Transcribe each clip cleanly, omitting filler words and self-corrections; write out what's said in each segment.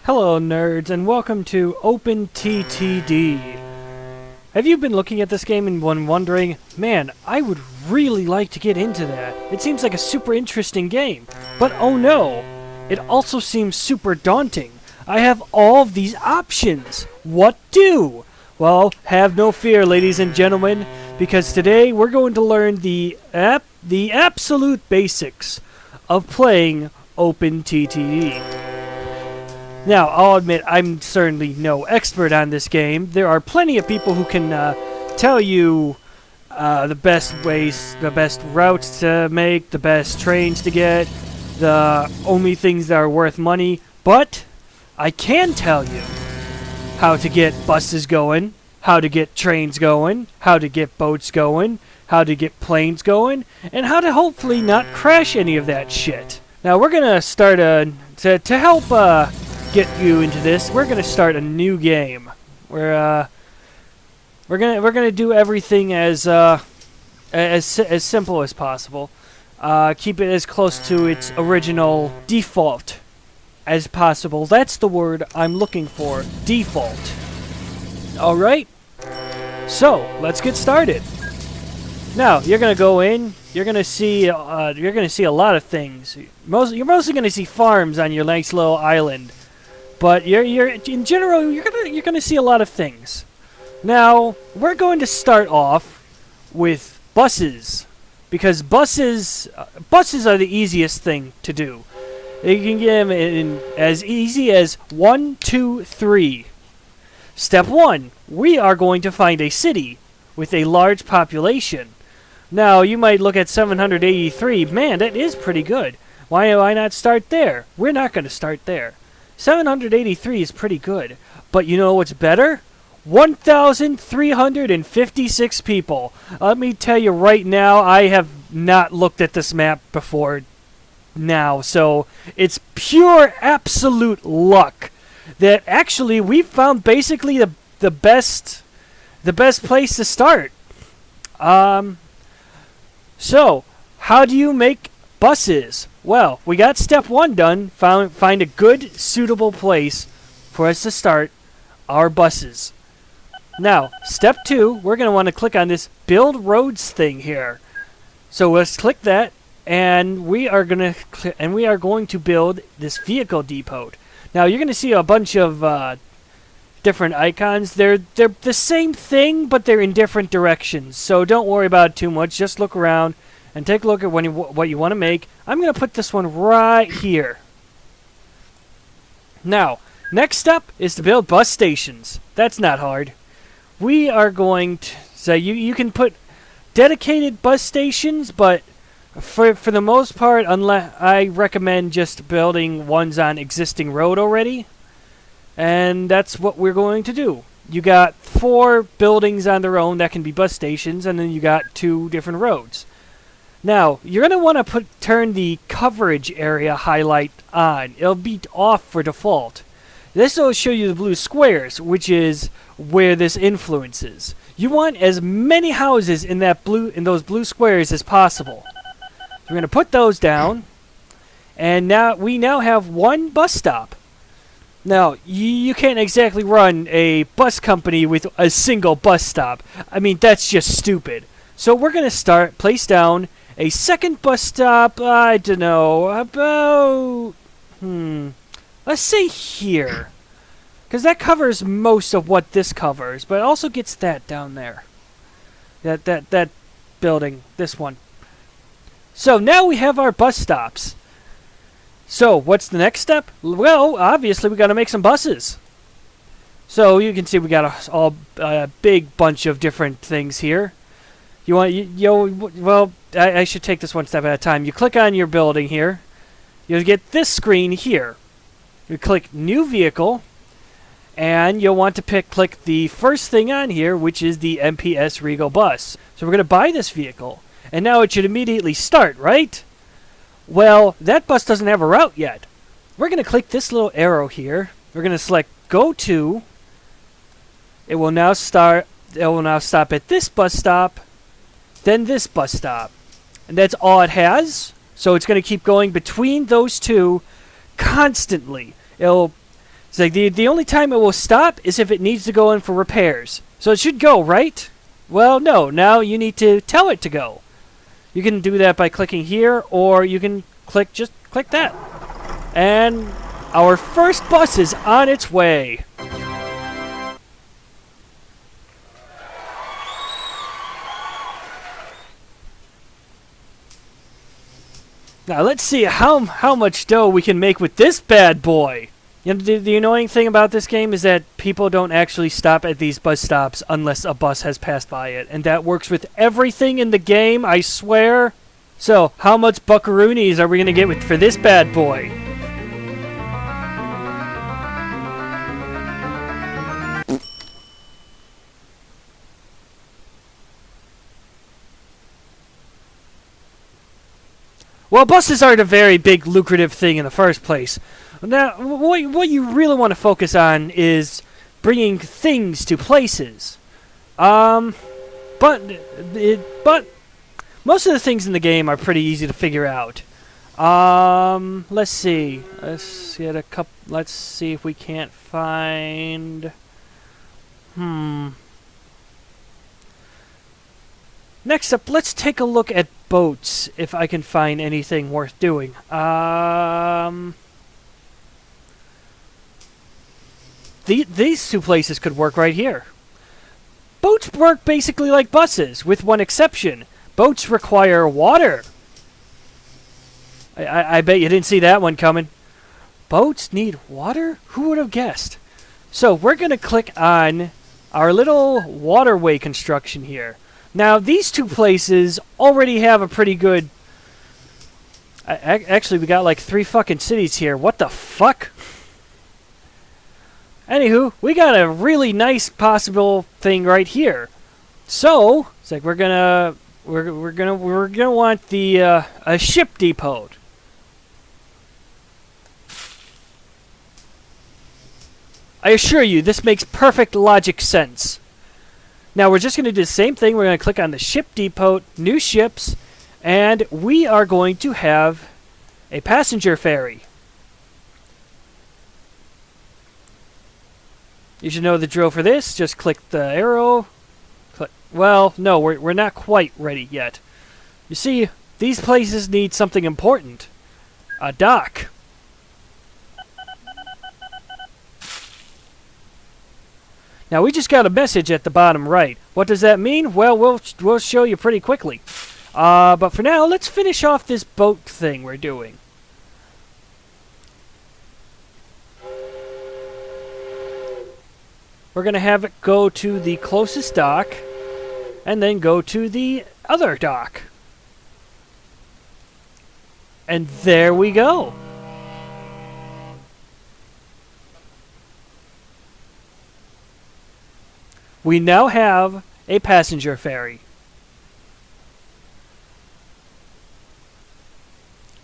Hello nerds and welcome to Open TTD. Have you been looking at this game and wondering, man, I would really like to get into that. It seems like a super interesting game. But oh no, it also seems super daunting. I have all of these options. What do? Well, have no fear, ladies and gentlemen, because today we're going to learn the absolute basics of playing Open TTD. Now, I'll admit I'm certainly no expert on this game. There are plenty of people who can tell you the best ways, the best routes to make, the best trains to get, the only things that are worth money. But I can tell you how to get buses going, how to get trains going, how to get boats going, how to get planes going, and how to hopefully not crash any of that shit. Now, we're going to start to help get you into this. We're gonna start a new game. We're gonna do everything as simple as possible. Keep it as close to its original default as possible. That's the word I'm looking for. Default. All right. So let's get started. Now you're gonna go in. You're gonna see a lot of things. You're mostly gonna see farms on your nice little island. But in general, you're gonna see a lot of things. Now, we're going to start off with buses, because buses are the easiest thing to do. You can get them in as easy as 1, 2, 3. Step 1: we are going to find a city with a large population. Now, you might look at 783. Man, that is pretty good. Why not start there? We're not going to start there. 783 is pretty good, but you know what's better? 1,356 people. Let me tell you right now, I have not looked at this map before now, so it's pure absolute luck that actually we found basically the best place to start. So how do you make buses? Well, we got step 1 done. Find a good, suitable place for us to start our buses. Now, step 2, we're going to want to click on this build roads thing here. So let's click that, and we are going to build this vehicle depot. Now, you're going to see a bunch of different icons. They're the same thing, but they're in different directions. So don't worry about it too much. Just look around and take a look at what you want to make. I'm going to put this one right here. Now, next step is to build bus stations. That's not hard. We are going to say you can put dedicated bus stations, but for the most part, I recommend just building ones on existing road already. And that's what we're going to do. You got 4 buildings on their own that can be bus stations, and then you got 2 different roads. Now, you're going to want to turn the coverage area highlight on. It'll be off for default. This will show you the blue squares, which is where this influences. You want as many houses in those blue squares as possible. We're going to put those down, and now we have 1 bus stop. Now, you can't exactly run a bus company with a single bus stop. I mean, that's just stupid. So we're going to place down a second bus stop, I don't know, about, let's say here. Because that covers most of what this covers, but it also gets that down there. That building, this one. So now we have our bus stops. So what's the next step? Well, obviously we got to make some buses. So you can see we got a big bunch of different things here. I should take this one step at a time. You click on your building here. You'll get this screen here. You click New Vehicle, and you'll want to click the first thing on here, which is the MPS Regal bus. So we're going to buy this vehicle, and now it should immediately start, right? Well, that bus doesn't have a route yet. We're going to click this little arrow here. We're going to select Go To. It will now stop at this bus stop, then this bus stop. And that's all it has. So it's going to keep going between those two constantly. It'll It's like the only time it will stop is if it needs to go in for repairs. So it should go, right? Well, no. Now you need to tell it to go. You can do that by clicking here, or you can just click that. And our first bus is on its way. Now let's see how much dough we can make with this bad boy. You know, the annoying thing about this game is that people don't actually stop at these bus stops unless a bus has passed by it. And that works with everything in the game, I swear. So, how much buckaroonies are we going to get for this bad boy? Well, buses aren't a very big lucrative thing in the first place. Now, what you really want to focus on is bringing things to places. But most of the things in the game are pretty easy to figure out. Let's see. Let's get a couple. Let's see if we can't find. Next up, let's take a look at boats, if I can find anything worth doing. These two places could work right here. Boats work basically like buses, with one exception. Boats require water. I bet you didn't see that one coming. Boats need water? Who would have guessed? So we're going to click on our little waterway construction here. Now, these two places already have a pretty good... Actually, we got like 3 fucking cities here. What the fuck? Anywho, we got a really nice possible thing right here. So, it's like we're gonna want the a ship depot. I assure you, this makes perfect logic sense. Now we're just going to do the same thing. We're going to click on the ship depot, new ships, and we are going to have a passenger ferry. You should know the drill for this. Just click the arrow. Well, no, we're not quite ready yet. You see, these places need something important. A dock. Now, we just got a message at the bottom right. What does that mean? Well, we'll show you pretty quickly. But for now, let's finish off this boat thing we're doing. We're going to have it go to the closest dock, and then go to the other dock. And there we go. We now have a passenger ferry.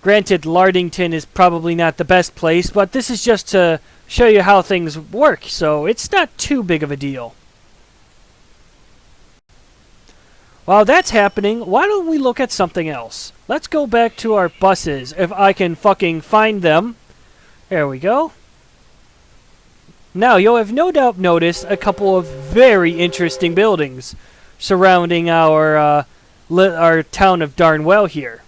Granted, Lardington is probably not the best place, but this is just to show you how things work, so it's not too big of a deal. While that's happening, why don't we look at something else? Let's go back to our buses, if I can fucking find them. There we go. Now, you'll have no doubt noticed a couple of very interesting buildings surrounding our town of Darnwell here.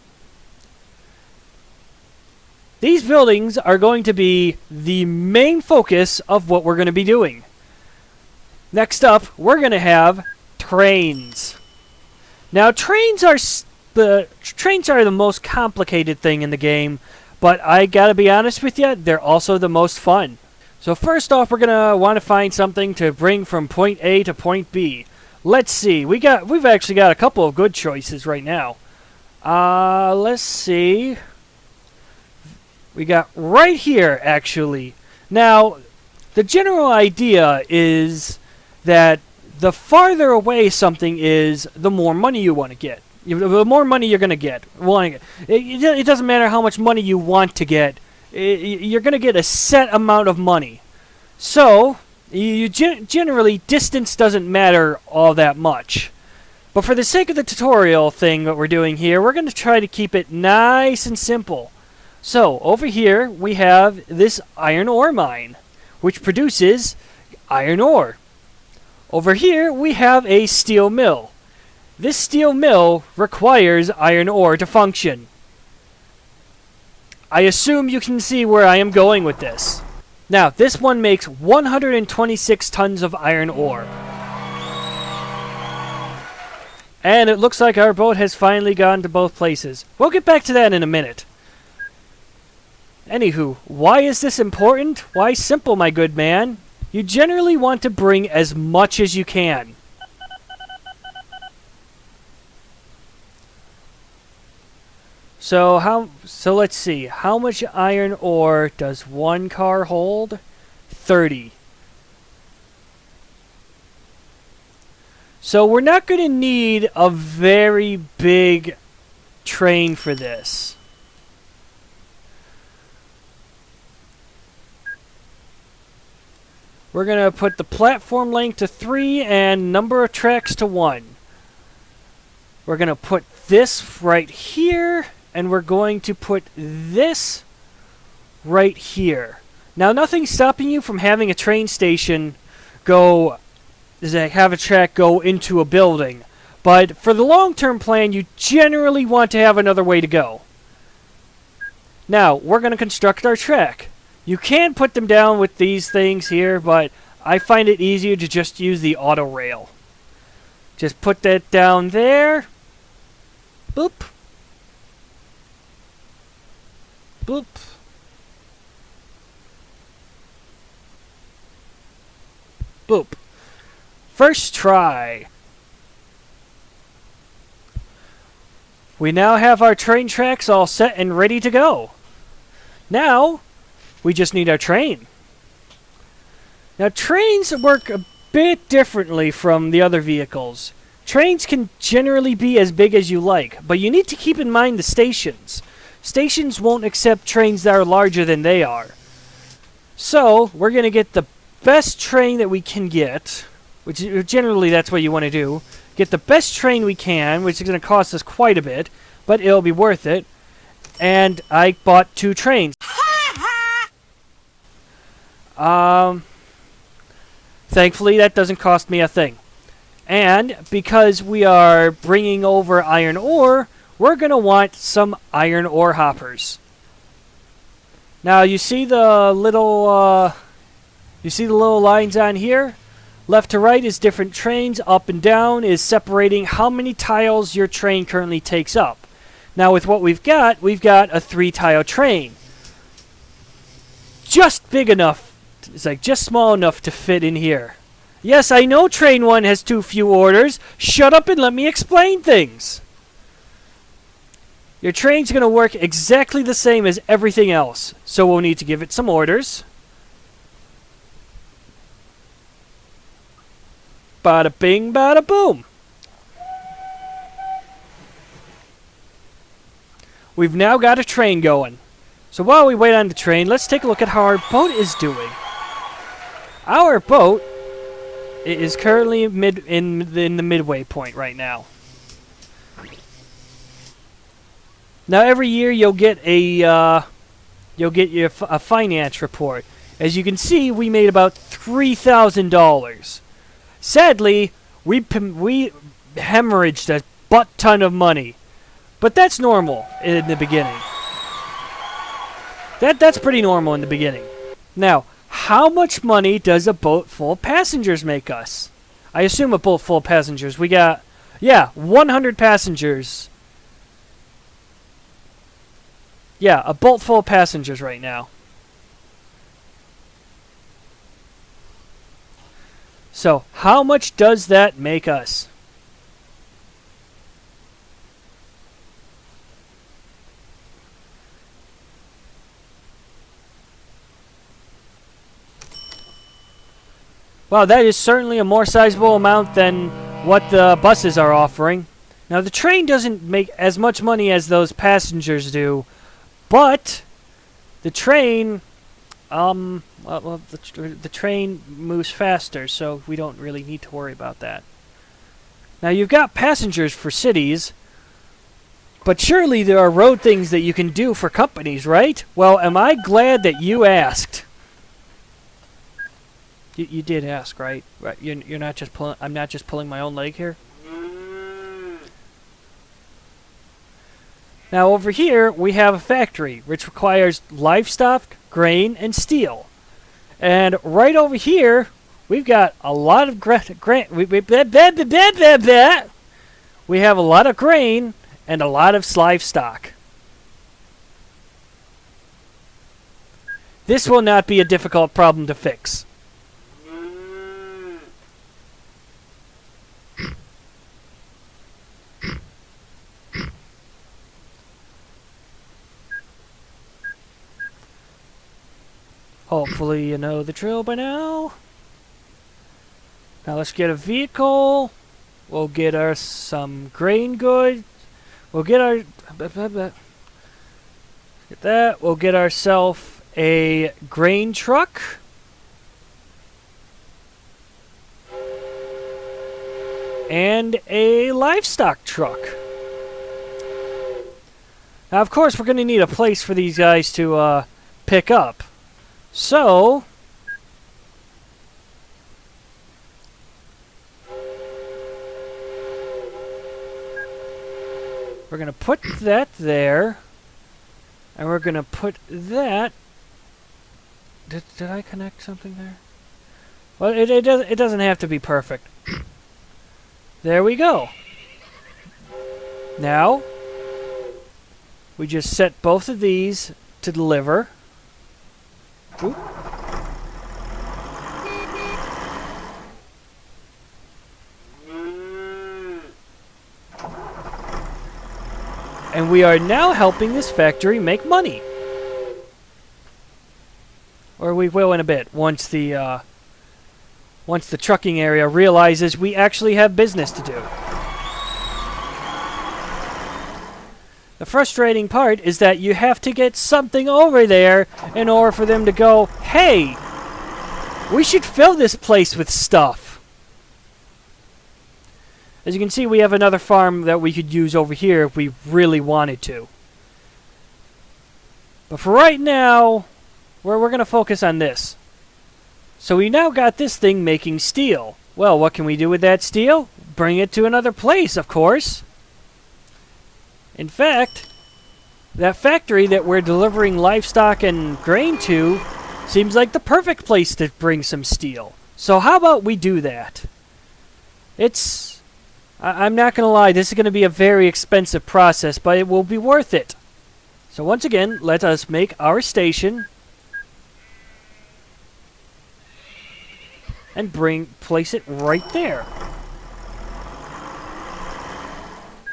These buildings are going to be the main focus of what we're going to be doing. Next up, we're going to have trains. Now, trains are the most complicated thing in the game, but I gotta be honest with you, they're also the most fun. So first off, we're gonna want to find something to bring from point A to point B. Let's see. We've actually got a couple of good choices right now. Let's see. We got right here, actually. Now, the general idea is that the farther away something is, the more money you want to get. The more money you're going to get. It doesn't matter how much money you want to get. You're going to get a set amount of money. So, generally, distance doesn't matter all that much. But for the sake of the tutorial thing that we're doing here, we're going to try to keep it nice and simple. So, over here, we have this iron ore mine. which produces iron ore. Over here, we have a steel mill. This steel mill requires iron ore to function. I assume you can see where I am going with this. Now, this one makes 126 tons of iron ore. And it looks like our boat has finally gone to both places. We'll get back to that in a minute. Anywho, why is this important? Why simple, my good man? You generally want to bring as much as you can. So let's see. How much iron ore does one car hold? 30. So we're not going to need a very big train for this. We're going to put the platform length to 3 and number of tracks to 1. We're going to put this right here, and we're going to put this right here. Now, nothing's stopping you from having a train station have a track go into a building. But for the long-term plan, you generally want to have another way to go. Now, we're going to construct our track. You can put them down with these things here, but I find it easier to just use the auto rail. Just put that down there. Boop. Boop. Boop. First try. We now have our train tracks all set and ready to go. Now, we just need our train. Now, trains work a bit differently from the other vehicles. Trains can generally be as big as you like, but you need to keep in mind the stations. Stations won't accept trains that are larger than they are. So, we're going to get the best train that we can get, which generally that's what you want to do. Get the best train we can, which is going to cost us quite a bit, but it'll be worth it. And I bought 2 trains. Thankfully, that doesn't cost me a thing. And because we are bringing over iron ore, we're going to want some iron ore hoppers. Now, you see the little lines on here? Left to right is different trains. Up and down is separating how many tiles your train currently takes up. Now, with what we've got a 3-tile train. Just big enough. It's like just small enough to fit in here. Yes, I know train 1 has too few orders. Shut up and let me explain things. Your train's going to work exactly the same as everything else. So we'll need to give it some orders. Bada bing, bada boom. We've now got a train going. So while we wait on the train, let's take a look at how our boat is doing. Our boat is currently in the midway point right now. Now every year you'll get a finance report. As you can see, we made about $3,000. Sadly, we hemorrhaged a butt ton of money. But that's normal in the beginning. That's pretty normal in the beginning. Now, how much money does a boat full of passengers make us? I assume a boat full of passengers. We got, 100 passengers. Yeah, a boat full of passengers right now. So, how much does that make us? Well, that is certainly a more sizable amount than what the buses are offering. Now, the train doesn't make as much money as those passengers do, but the train, the train moves faster, so we don't really need to worry about that. Now, you've got passengers for cities, but surely there are road things that you can do for companies, right? Well, am I glad that you asked? You did ask, right? Right. You're not just pulling. I'm not just pulling my own leg here. Now over here we have a factory which requires livestock, grain, and steel. And right over here we've got a lot of we have a lot of grain and a lot of livestock. This will not be a difficult problem to fix. Hopefully you know the drill by now. Now let's get a vehicle. We'll get our some grain goods. We'll get our... Get that. We'll get ourselves a grain truck. And a livestock truck. Now of course we're going to need a place for these guys to pick up. So, we're going to put that there, and we're going to put that... Did I connect something there? Well, it doesn't have to be perfect. There we go. Now, we just set both of these to deliver. Oop. And we are now helping this factory make money. Or we will in a bit, once the trucking area realizes we actually have business to do. The frustrating part is that you have to get something over there in order for them to go, hey, we should fill this place with stuff. As you can see, we have another farm that we could use over here if we really wanted to. But for right now, we're going to focus on this. So we now got this thing making steel. Well, what can we do with that steel? Bring it to another place, of course. In fact, that factory that we're delivering livestock and grain to seems like the perfect place to bring some steel. So how about we do that? I'm not going to lie, this is going to be a very expensive process, but it will be worth it. So once again, let us make our station and place it right there.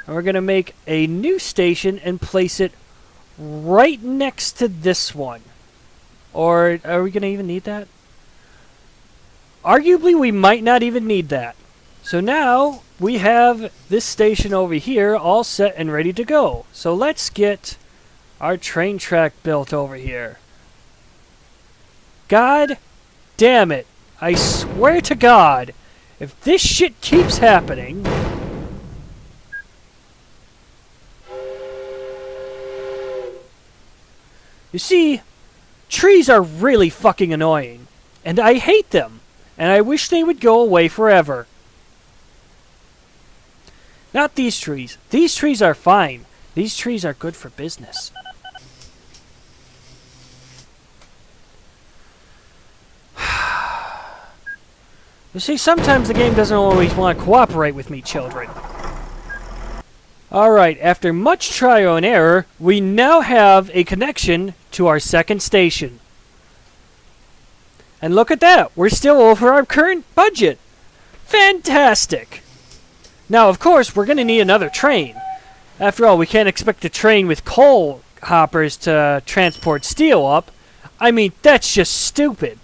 And we're going to make a new station and place it right next to this one. Or are we going to even need that? Arguably, we might not even need that. So now we have this station over here all set and ready to go. So let's get our train track built over here. God damn it. I swear to God, if this shit keeps happening... You see, trees are really fucking annoying, and I hate them, and I wish they would go away forever. Not these trees. These trees are fine. These trees are good for business. You see, sometimes the game doesn't always want to cooperate with me, children. Alright, after much trial and error, we now have a connection to our second station. And look at that, we're still over our current budget. Fantastic! Now, of course, we're going to need another train. After all, we can't expect a train with coal hoppers to transport steel up. I mean, that's just stupid.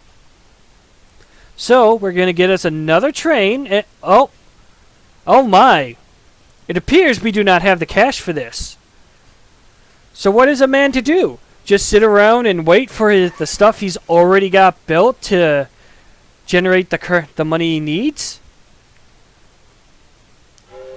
So, we're going to get us another train. And, oh my. It appears we do not have the cash for this. So what is a man to do? Just sit around and wait for the stuff he's already got built to generate the money he needs?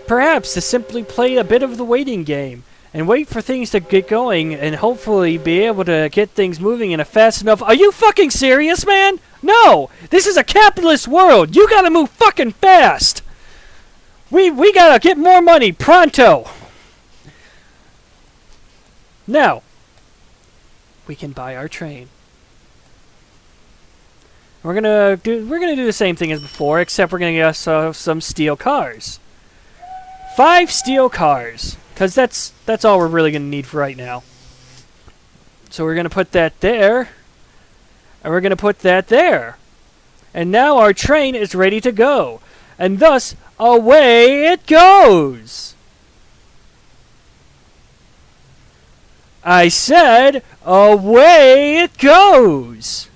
Perhaps to simply play a bit of the waiting game and wait for things to get going and hopefully be able to get things moving in a fast enough... Are you fucking serious, man? No! This is a capitalist world! You gotta move fucking fast! We gotta get more money, pronto! Now, we can buy our train. We're gonna do the same thing as before, except we're gonna get us some steel cars. 5 steel cars, because that's all we're really gonna need for right now. So we're gonna put that there, and we're gonna put that there, and now our train is ready to go, and thus away it goes. I said, away it goes.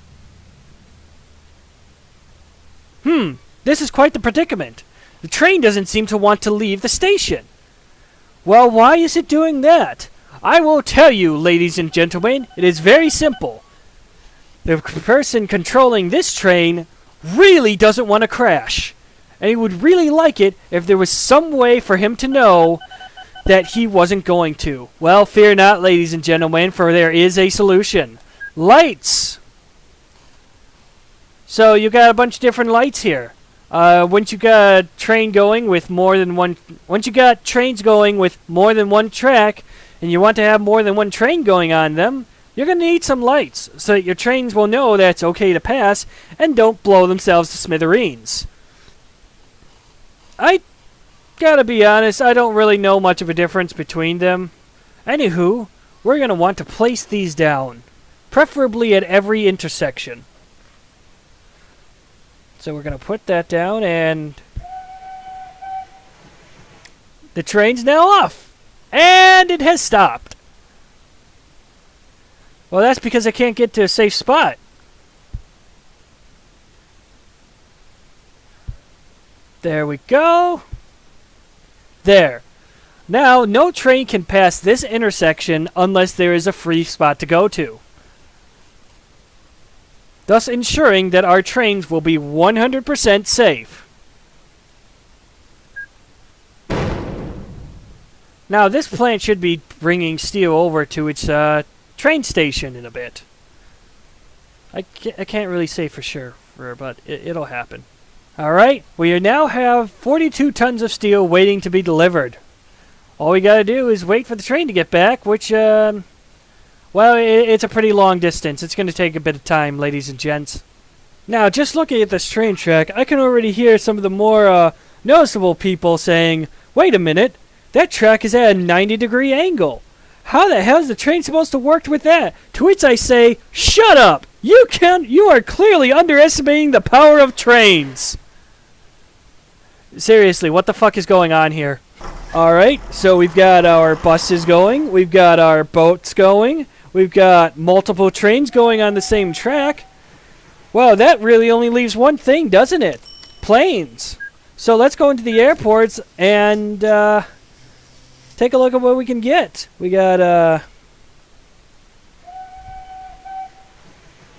This is quite the predicament. The train doesn't seem to want to leave the station. Well, why is it doing that? I will tell you, ladies and gentlemen, it is very simple. The person controlling this train really doesn't want to crash. And he would really like it if there was some way for him to know that he wasn't going to. Well, fear not, ladies and gentlemen, for there is a solution. Lights! So you got a bunch of different lights here. Once you got a train going with more than one... Once you got trains going with more than one track, and you want to have more than one train going on them, you're going to need some lights, so that your trains will know that it's okay to pass, and don't blow themselves to smithereens. I gotta be honest, I don't really know much of a difference between them. Anywho, we're going to want to place these down, preferably at every intersection. So we're going to put that down, and the train's now off. And it has stopped. Well, that's because I can't get to a safe spot. There we go. There. Now, no train can pass this intersection unless there is a free spot to go to, thus ensuring that our trains will be 100% safe. Now, this plant should be bringing steel over to its train station in a bit. I can't really say for sure, but it'll happen. Alright, we now have 42 tons of steel waiting to be delivered. All we gotta do is wait for the train to get back, which, well, it's a pretty long distance. It's going to take a bit of time, ladies and gents. Now, just looking at this train track, I can already hear some of the more noticeable people saying, wait a minute, that track is at a 90-degree angle. How the hell is the train supposed to work with that? To which I say, shut up! You are clearly underestimating the power of trains. Seriously, what the fuck is going on here? Alright, so we've got our buses going, we've got our boats going, we've got multiple trains going on the same track. Well, that really only leaves one thing, doesn't it? Planes. So let's go into the airports and take a look at what we can get. We got,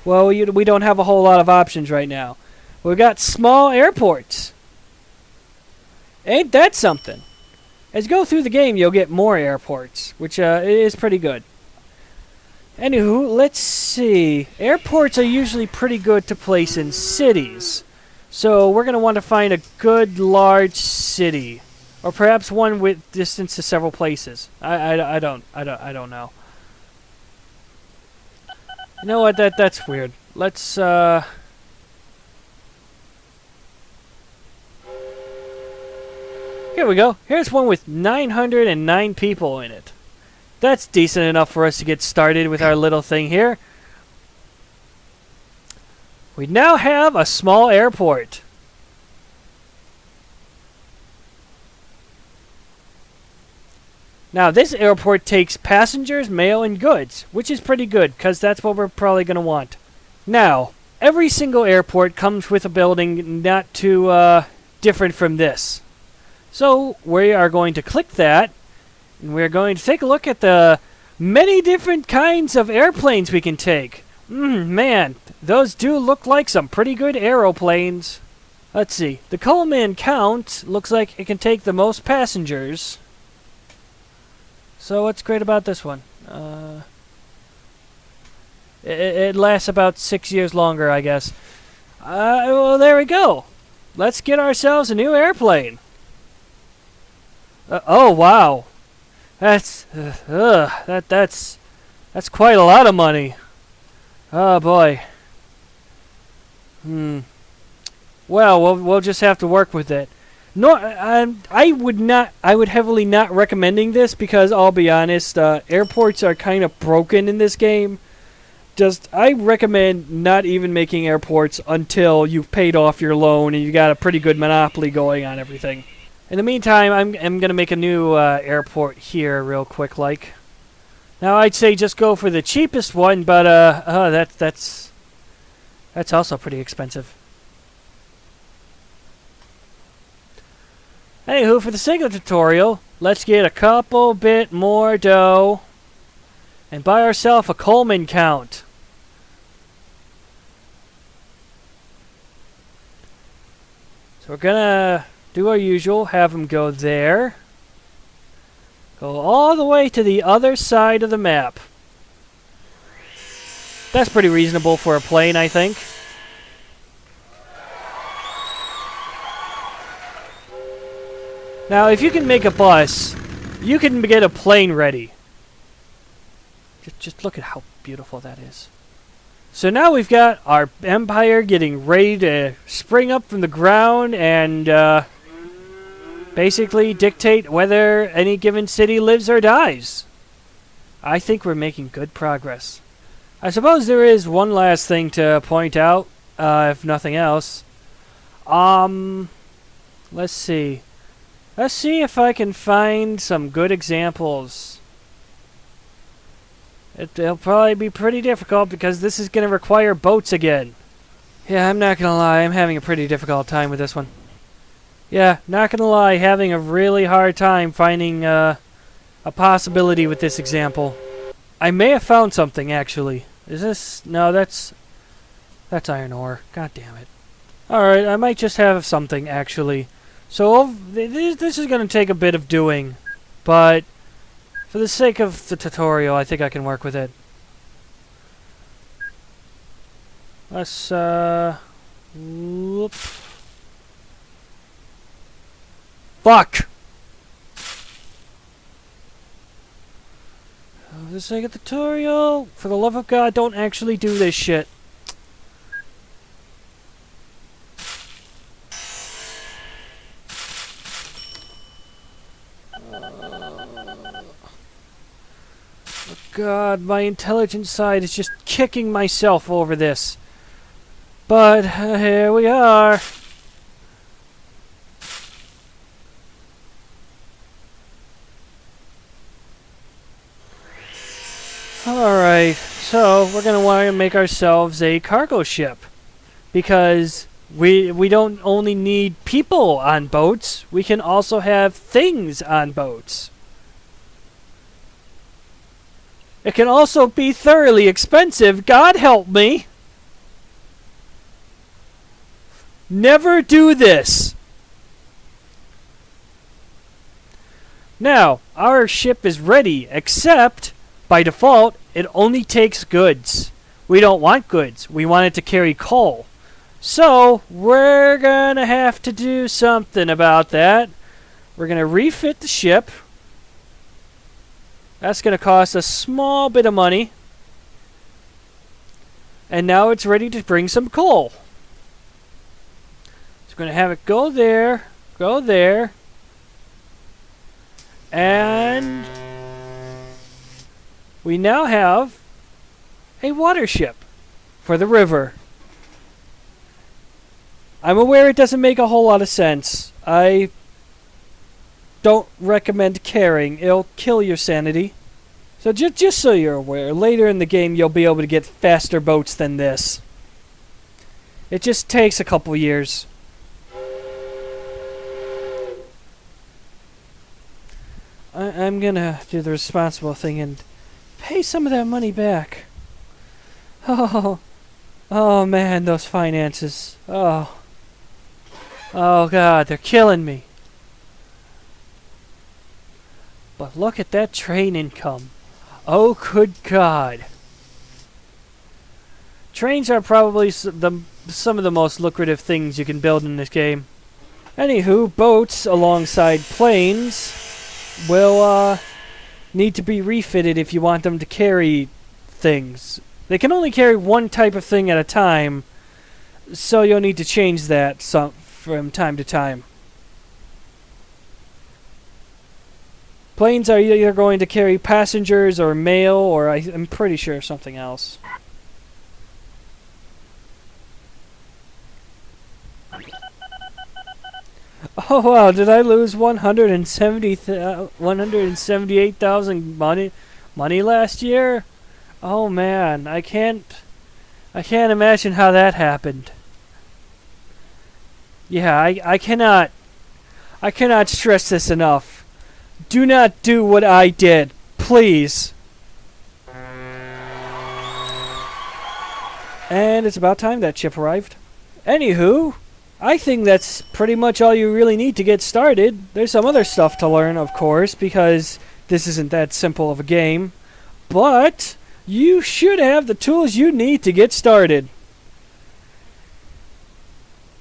well, we don't have a whole lot of options right now. We've got small airports. Ain't that something? As you go through the game, you'll get more airports, which is pretty good. Anywho, let's see. Airports are usually pretty good to place in cities. So we're going to want to find a good large city. Or perhaps one with distance to several places. I don't know. You know what? That's weird. Let's Here we go. Here's one with 909 people in it. That's decent enough for us to get started with our little thing here. We now have a small airport. Now, this airport takes passengers, mail, and goods, which is pretty good, because that's what we're probably going to want. Now, every single airport comes with a building not too different from this. So, we are going to click that, and we're going to take a look at the many different kinds of airplanes we can take. Man, those do look like some pretty good aeroplanes. Let's see. The Coleman count looks like it can take the most passengers. So what's great about this one? It lasts about 6 years longer, I guess. Well, there we go. Let's get ourselves a new airplane. Oh wow, that's quite a lot of money. Oh boy. Well, we'll just have to work with it. No, I would heavily not recommending this because I'll be honest, airports are kind of broken in this game. I recommend not even making airports until you've paid off your loan and you got a pretty good monopoly going on everything. In the meantime, I'm gonna make a new airport here real quick, like. Now I'd say just go for the cheapest one, but that's also pretty expensive. Anywho, for the sake of the tutorial, let's get a couple bit more dough and buy ourselves a Coleman count. So we're gonna do our usual, have them go there. Go all the way to the other side of the map. That's pretty reasonable for a plane, I think. Now, if you can make a bus, you can get a plane ready. Just look at how beautiful that is. So now we've got our empire getting ready to spring up from the ground and basically dictate whether any given city lives or dies. I think we're making good progress. I suppose there is one last thing to point out, if nothing else. Let's see. Let's see if I can find some good examples. It'll probably be pretty difficult because this is going to require boats again. Yeah, I'm not going to lie, I'm having a pretty difficult time with this one. Yeah, not going to lie, having a really hard time finding a possibility with this example. I may have found something, actually. Is this... No, that's iron ore. God damn it. Alright, I might just have something, actually. So, this is going to take a bit of doing, but for the sake of the tutorial, I think I can work with it. Let's, whoop. Fuck! For the sake of the tutorial, for the love of God, don't actually do this shit. God, my intelligence side is just kicking myself over this. But here we are. Alright, so we're going to want to make ourselves a cargo ship. Because we don't only need people on boats, we can also have things on boats. It can also be thoroughly expensive. God help me. Never do this. Now, our ship is ready, except, by default, it only takes goods. We don't want goods. We want it to carry coal. So, we're gonna have to do something about that. We're gonna refit the ship. That's going to cost a small bit of money. And now it's ready to bring some coal. So we're going to have it go there, and we now have a water ship for the river. I'm aware it doesn't make a whole lot of sense. I don't recommend carrying. It'll kill your sanity. So just so you're aware, later in the game you'll be able to get faster boats than this. It just takes a couple years. I'm gonna do the responsible thing and pay some of that money back. Oh man, those finances. Oh God, they're killing me. But look at that train income. Oh, good God. Trains are probably some of the most lucrative things you can build in this game. Anywho, boats alongside planes will need to be refitted if you want them to carry things. They can only carry one type of thing at a time, so you'll need to change that from time to time. Planes are either going to carry passengers or mail, or I'm pretty sure something else. Oh wow, did I lose 178,000 money last year? Oh man, I can't imagine how that happened. Yeah, I cannot stress this enough. Do not do what I did, please. And it's about time that ship arrived. Anywho, I think that's pretty much all you really need to get started. There's some other stuff to learn, of course, because this isn't that simple of a game. But you should have the tools you need to get started.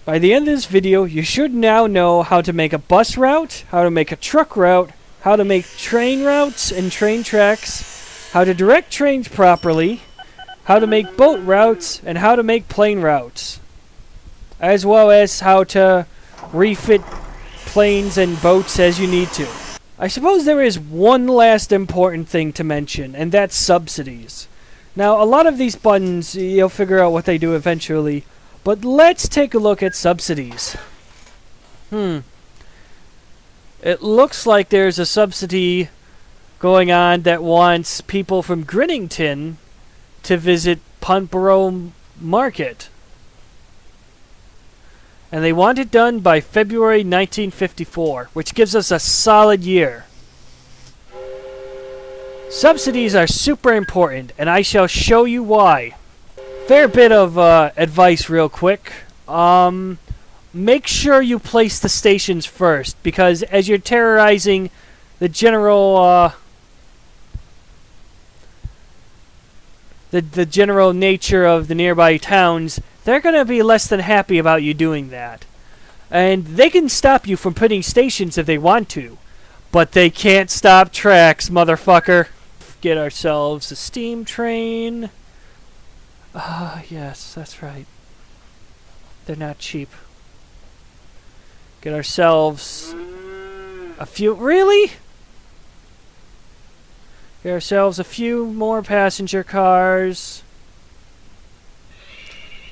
By the end of this video, you should now know how to make a bus route, how to make a truck route, how to make train routes and train tracks, how to direct trains properly, how to make boat routes, and how to make plane routes, as well as how to refit planes and boats as you need to. I suppose there is one last important thing to mention, and that's subsidies. Now, a lot of these buttons, you'll figure out what they do eventually, but let's take a look at subsidies. It looks like there's a subsidy going on that wants people from Grinnington to visit Puntborough Market. And they want it done by February 1954, which gives us a solid year. Subsidies are super important, and I shall show you why. Fair bit of advice real quick. Make sure you place the stations first, because as you're terrorizing the general the general nature of the nearby towns, they're going to be less than happy about you doing that. And they can stop you from putting stations if they want to, but they can't stop tracks, motherfucker. Get ourselves a steam train. Ah, yes, that's right. They're not cheap. Get ourselves a few... Really? Get ourselves a few more passenger cars.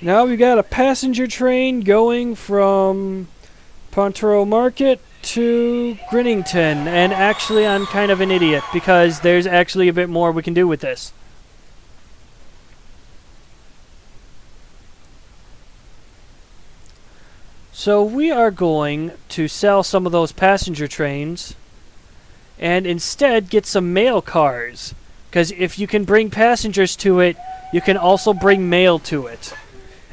Now we got a passenger train going from Puntborough Market to Grinnington. And actually, I'm kind of an idiot, because there's actually a bit more we can do with this. So we are going to sell some of those passenger trains and instead get some mail cars. Because if you can bring passengers to it, you can also bring mail to it.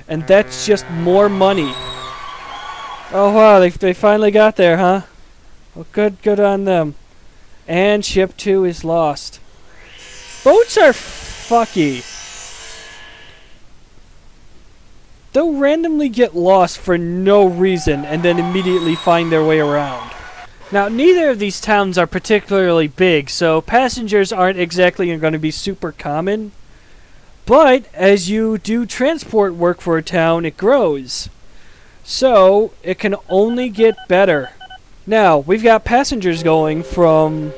And that's just more money. Oh wow, they finally got there, huh? Well, good on them. And ship 2 is lost. Boats are fucky. They'll randomly get lost for no reason and then immediately find their way around. Now, neither of these towns are particularly big, so passengers aren't exactly going to be super common. But as you do transport work for a town, it grows. So, it can only get better. Now, we've got passengers going from...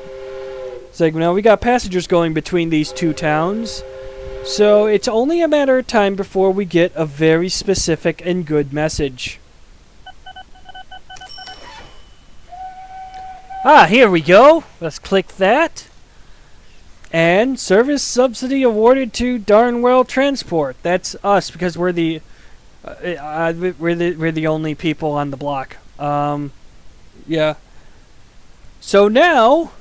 we got passengers going between these two towns. So, it's only a matter of time before we get a very specific and good message. Ah, here we go. Let's click that. And service subsidy awarded to Darnwell Transport. That's us, because we're the only people on the block. Yeah. So now,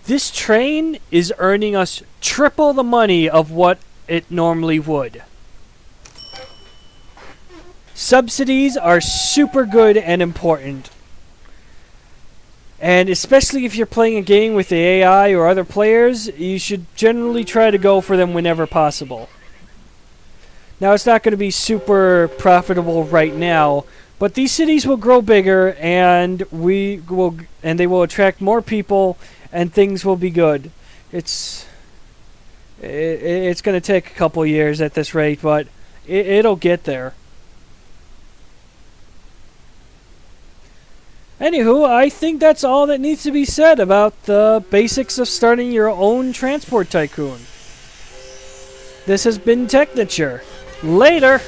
this train is earning us triple the money of what it normally would. Subsidies are super good and important. And especially if you're playing a game with the AI or other players, you should generally try to go for them whenever possible. Now, it's not going to be super profitable right now, but these cities will grow bigger, and they will attract more people, and things will be good. It's going to take a couple years at this rate, but it'll get there. Anywho, I think that's all that needs to be said about the basics of starting your own transport tycoon. This has been Technature. Later!